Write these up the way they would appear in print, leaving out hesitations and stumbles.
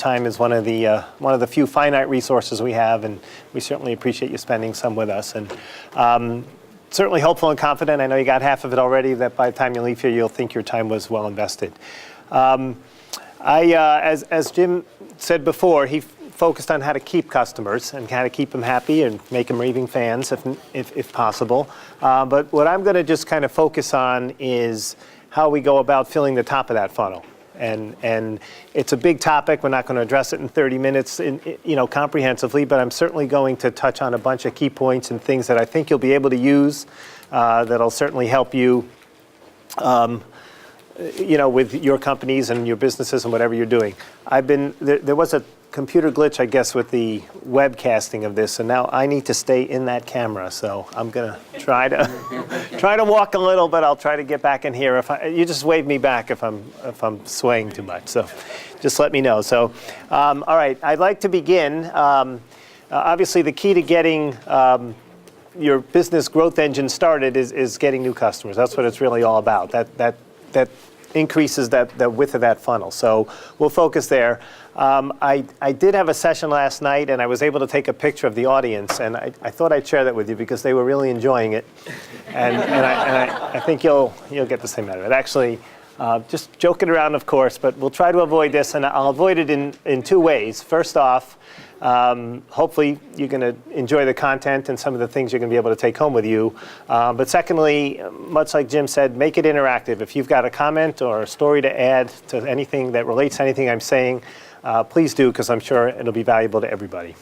time is one of the few finite resources we have, and we certainly appreciate you spending some with us. And certainly hopeful and confident. I know you got half of it already, that by the time you leave here, you'll think your time was well invested. As Jim said before, he focused on how to keep customers and how to keep them happy and make them raving fans if possible. But what I'm going to just kind of focus on is how we go about filling the top of that funnel. And it's a big topic. We're not going to address it in 30 minutes, comprehensively, but I'm certainly going to touch on a bunch of key points and things that I think you'll be able to use that'll certainly help you, with your companies and your businesses and whatever you're doing. There was a computer glitch, I guess, with the webcasting of this, and now I need to stay in that camera. So I'm gonna try to walk a little, but I'll try to get back in here. You just wave me back if I'm swaying too much. So just let me know. So all right, I'd like to begin. Obviously, the key to getting your business growth engine started is getting new customers. That's what it's really all about. That increases that width of that funnel. So we'll focus there. I did have a session last night, and I was able to take a picture of the audience, and I thought I'd share that with you because they were really enjoying it, and I think you'll get the same out of it. Actually, just joking around, of course, but we'll try to avoid this, and I'll avoid it in two ways. First off, hopefully you're going to enjoy the content and some of the things you're going to be able to take home with you. But secondly, much like Jim said, make it interactive. If you've got a comment or a story to add to anything that relates to anything I'm saying, please do, because I'm sure it'll be valuable to everybody.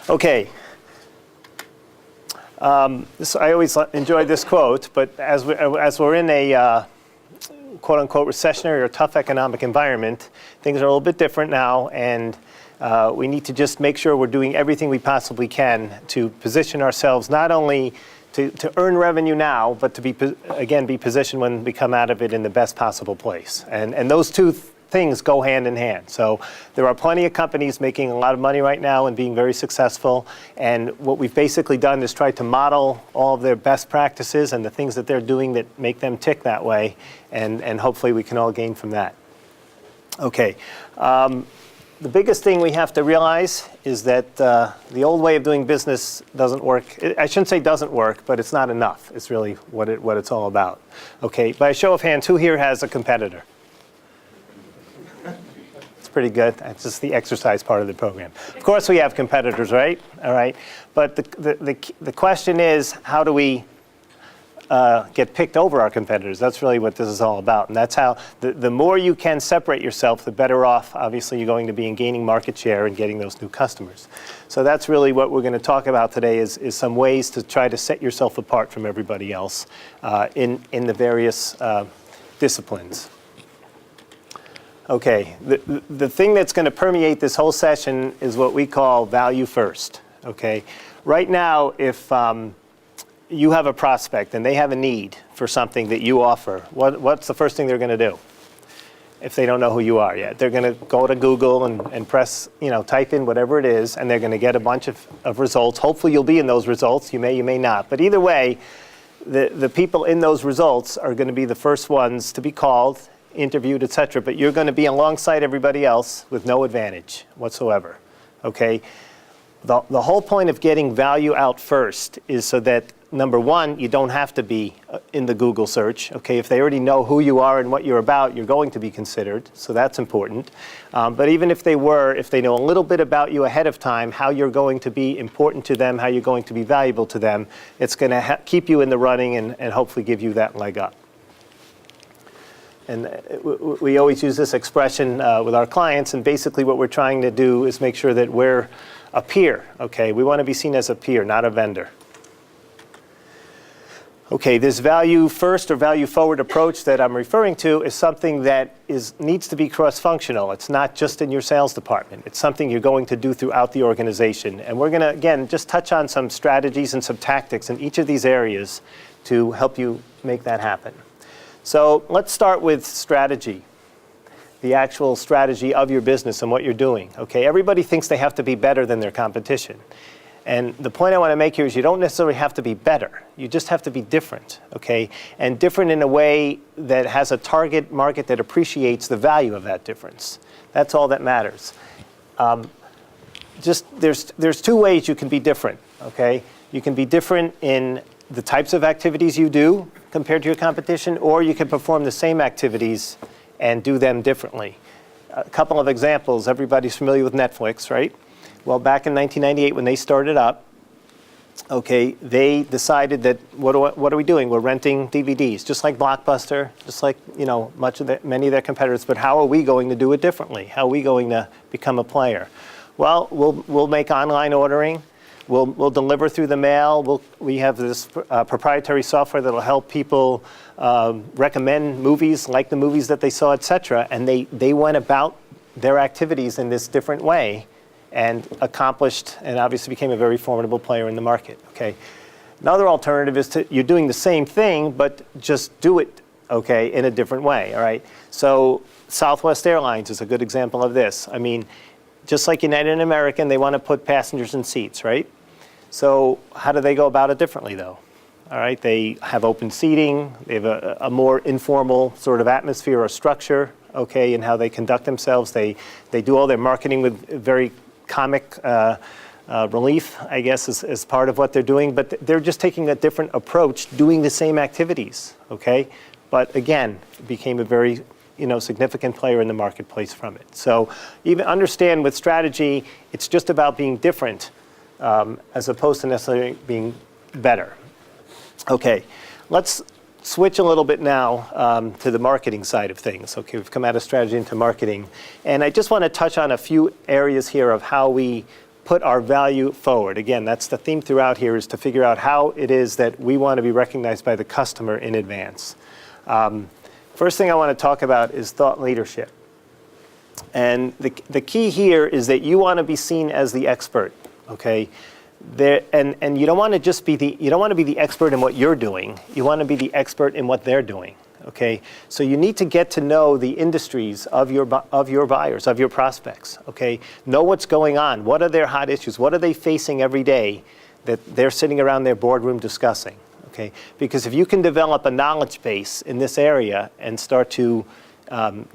Okay. I always enjoy this quote, but as we're in a quote-unquote recessionary or tough economic environment, things are a little bit different now, and we need to just make sure we're doing everything we possibly can to position ourselves not only to earn revenue now, but to be positioned when we come out of it in the best possible place. And those two things go hand in hand. So there are plenty of companies making a lot of money right now and being very successful. And what we've basically done is try to model all of their best practices and the things that they're doing that make them tick that way. And hopefully we can all gain from that. Okay. The biggest thing we have to realize is that the old way of doing business doesn't work. I shouldn't say doesn't work, but it's not enough. It's really what it's all about. Okay. By a show of hands, who here has a competitor? Pretty good. That's just the exercise part of the program. Of course we have competitors, right? All right. But the question is, how do we get picked over our competitors? That's really what this is all about. And that's how the more you can separate yourself, the better off, obviously, you're going to be in gaining market share and getting those new customers. So that's really what we're going to talk about today is some ways to try to set yourself apart from everybody else in the various disciplines. Okay, the thing that's going to permeate this whole session is what we call value first, okay? Right now, if you have a prospect and they have a need for something that you offer, what's the first thing they're going to do if they don't know who you are yet? They're going to go to Google and press, type in whatever it is, and they're going to get a bunch of results. Hopefully you'll be in those results. You may not. But either way, the people in those results are going to be the first ones to be called, interviewed, etc., but you're going to be alongside everybody else with no advantage whatsoever, okay? The whole point of getting value out first is so that, number one, you don't have to be in the Google search, okay? If they already know who you are and what you're about, you're going to be considered, so that's important. But even if they know a little bit about you ahead of time, how you're going to be important to them, how you're going to be valuable to them, it's going to keep you in the running and hopefully give you that leg up. And we always use this expression with our clients, and basically what we're trying to do is make sure that we're a peer, okay? We want to be seen as a peer, not a vendor. Okay, this value first or value forward approach that I'm referring to is something that needs to be cross-functional. It's not just in your sales department. It's something you're going to do throughout the organization. And we're going to, again, just touch on some strategies and some tactics in each of these areas to help you make that happen. So let's start with strategy, the actual strategy of your business and what you're doing. Okay, everybody thinks they have to be better than their competition. And the point I want to make here is you don't necessarily have to be better. You just have to be different, okay? And different in a way that has a target market that appreciates the value of that difference. That's all that matters. There's two ways you can be different, okay? You can be different in the types of activities you do compared to your competition, or you can perform the same activities and do them differently. A couple of examples. Everybody's familiar with Netflix, right? Well, back in 1998 when they started up, okay, they decided that what are we doing? We're renting DVDs, just like Blockbuster, just like many of their competitors. But how are we going to do it differently? How are we going to become a player? Well, we'll make online ordering. We'll deliver through the mail. We have this proprietary software that'll help people recommend movies, like the movies that they saw, etc. And they went about their activities in this different way, and accomplished and obviously became a very formidable player in the market, okay? Another alternative is you're doing the same thing, but just do it, okay, in a different way, all right? So Southwest Airlines is a good example of this. I mean, just like United and American, they want to put passengers in seats, right? So how do they go about it differently, though? All right, they have open seating. They have a more informal sort of atmosphere or structure, okay, in how they conduct themselves. They do all their marketing with very comic relief, I guess, is part of what they're doing. But they're just taking a different approach, doing the same activities, okay? But again, it became a very significant player in the marketplace from it. So even understand with strategy, it's just about being different as opposed to necessarily being better. Okay, let's switch a little bit now to the marketing side of things. Okay, we've come out of strategy into marketing. And I just want to touch on a few areas here of how we put our value forward. Again, that's the theme throughout here, is to figure out how it is that we want to be recognized by the customer in advance. First thing I want to talk about is thought leadership. And the key here is that you want to be seen as the expert, okay? And you don't want to just be the expert in what you're doing. You want to be the expert in what they're doing, okay? So you need to get to know the industries of your buyers, of your prospects, okay? Know what's going on. What are their hot issues? What are they facing every day that they're sitting around their boardroom discussing, okay? Because if you can develop a knowledge base in this area and start to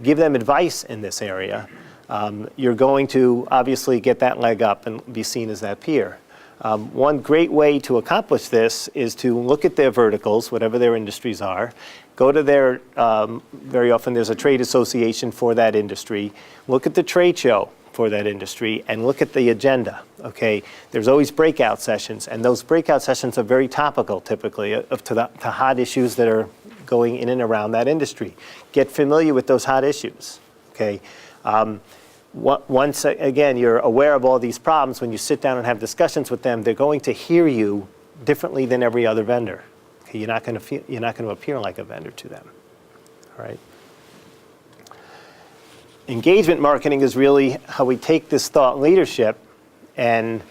give them advice in this area, you're going to obviously get that leg up and be seen as that peer. One great way to accomplish this is to look at their verticals, whatever their industries are, go to their, very often there's a trade association for that industry, look at the trade show for that industry, and look at the agenda, okay? There's always breakout sessions, and those breakout sessions are very topical, typically, to hot issues that are going in and around that industry. Get familiar with those hot issues, okay? Once, again, you're aware of all these problems, when you sit down and have discussions with them, they're going to hear you differently than every other vendor. Okay, you're not going to appear like a vendor to them, all right? Engagement marketing is really how we take this thought leadership and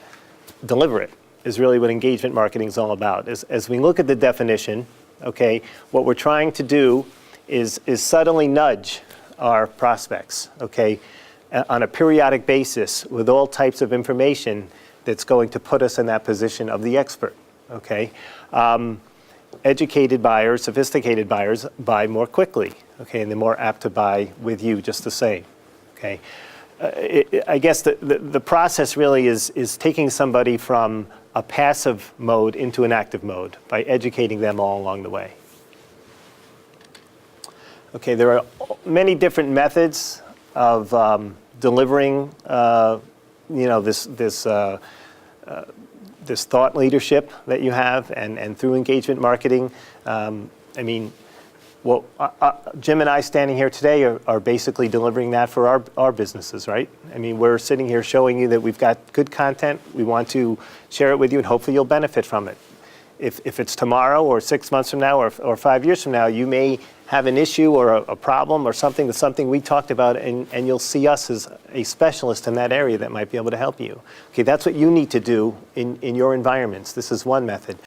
deliver it, is really what engagement marketing is all about. As we look at the definition, okay, what we're trying to do is subtly nudge our prospects, okay, on a periodic basis with all types of information that's going to put us in that position of the expert, okay? Educated buyers, sophisticated buyers buy more quickly, okay, and they're more apt to buy with you just the same, okay? I guess the process really is taking somebody from a passive mode into an active mode by educating them all along the way. Okay, there are many different methods of delivering, this thought leadership that you have, and through engagement marketing. I mean, well, Jim and I standing here today are basically delivering that for our businesses, right? I mean, we're sitting here showing you that we've got good content. We want to share it with you, and hopefully you'll benefit from it. If it's tomorrow or 6 months from now or 5 years from now, you may have an issue or a problem or something that's something we talked about, and you'll see us as a specialist in that area that might be able to help you. Okay, that's what you need to do in your environments. This is one method.